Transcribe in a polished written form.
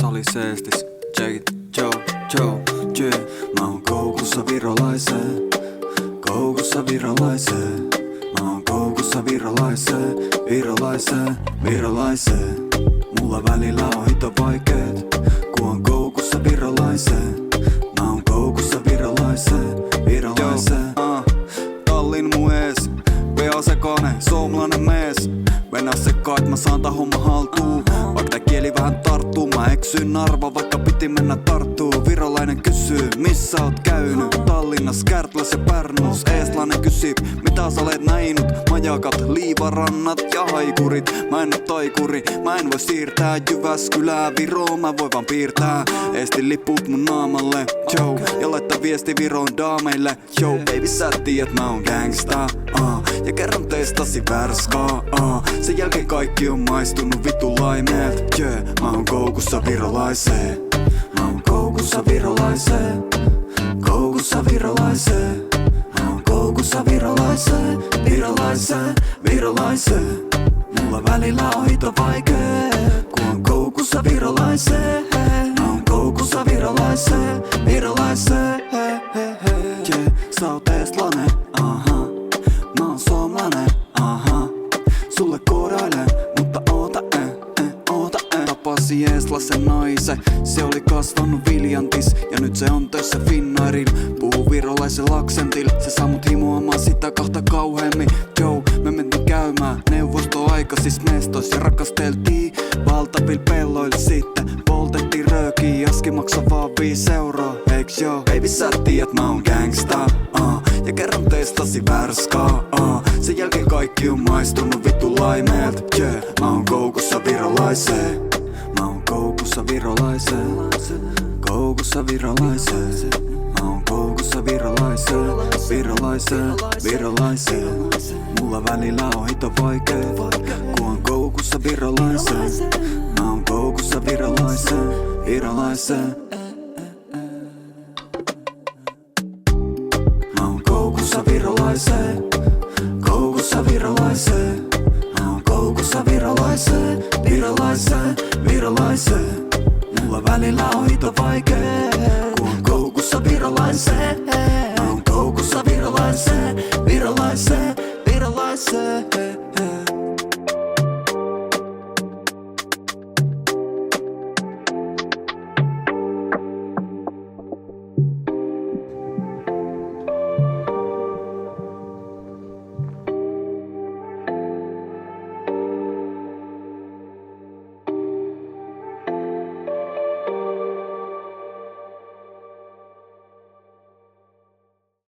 sali seestis. Check it, Joe, yeah. Mä oon koukussa virolaiseen, koukussa virolaiseen. Mä oon koukussa virolaiseen, virolaiseen. Mulla välillä on hito vaikeet, kun on koukussa virolaiseen. Mä oon koukussa virolaiseen. Tallin mun ees, PA kone, suomalainen mees. Venä sekkaan, et mä saan tää homma haltuun. Vaikka tää kieli vähän tarttuu, mä eksyin Narva, vaikka piti mennä Tarttuu. Virolainen kysyy, missä oot käynyt? Tallinnas, Kärtläs ja Pärnus. Eestlainen kysyy, mitä sä olet näinut? Majakat, liivarannat ja haikurit. Mä en oo taikuri, mä en voi siirtää Jyväskylää Viroon, mä voin vaan piirtää Eestin liput mun naamalle, Joe. Ja laittaa viesti Viroon daameille, Joe. Baby sä tiedät mä oon gangsta, ja kerran testasi värskaa, sen jälkeen kaikki on maistunut vitu laimeelt, yeah. Mä oon koukussa virolaiseen, mä oon koukussa virolaiseen, koukussa virolaiseen. Mä oon koukussa virolaiseen, virolaiseen. Mulla välillä on hito vaikee, kun on koukussa virolaiseen. Mä oon koukussa virolaiseen, yeah. Sä oot eestlainen, mä oon suomalainen, sulle koodailen, mutta oota. Tapasi eestlaisen naisen, se oli kasvanut Viljantis ja nyt se on töissä Finnairil. Puhuu virolaisella aksentil, se saa mut himoamaan sitä kahta kauheemmin. Joe, me mentiin käymään neuvostoaikaisissa mestoissa ja rakasteltiin valtavilla pelloilla. Sitten poltettiin röökiä, Jaski maksaa vaan 5 euroa, eiks joo? Baby sä tiedät mä oon gangsta, ja kerran testasi värskaa, sen jälkeen kaikki on maistunut vitu laimeelt, yeah. Mä oon koukussa virolaiseen, mä oon koukussa virolaiseen, koukussa virolaiseen. Mä oon koukussa virolaiseen, virolaiseen. Mulla välillä on hito vaikee, kun on koukussa virolaiseen. Mä oon koukussa virolaiseen. Mä oon koukussa virolaiseen, koukussa virolaiseen. Mä oon koukussa virolaiseen, virolaiseen. Mulla välillä on hito vaikee, kun on koukussa virolaiseen. Mä oon koukussa virolaiseen, virolaiseen.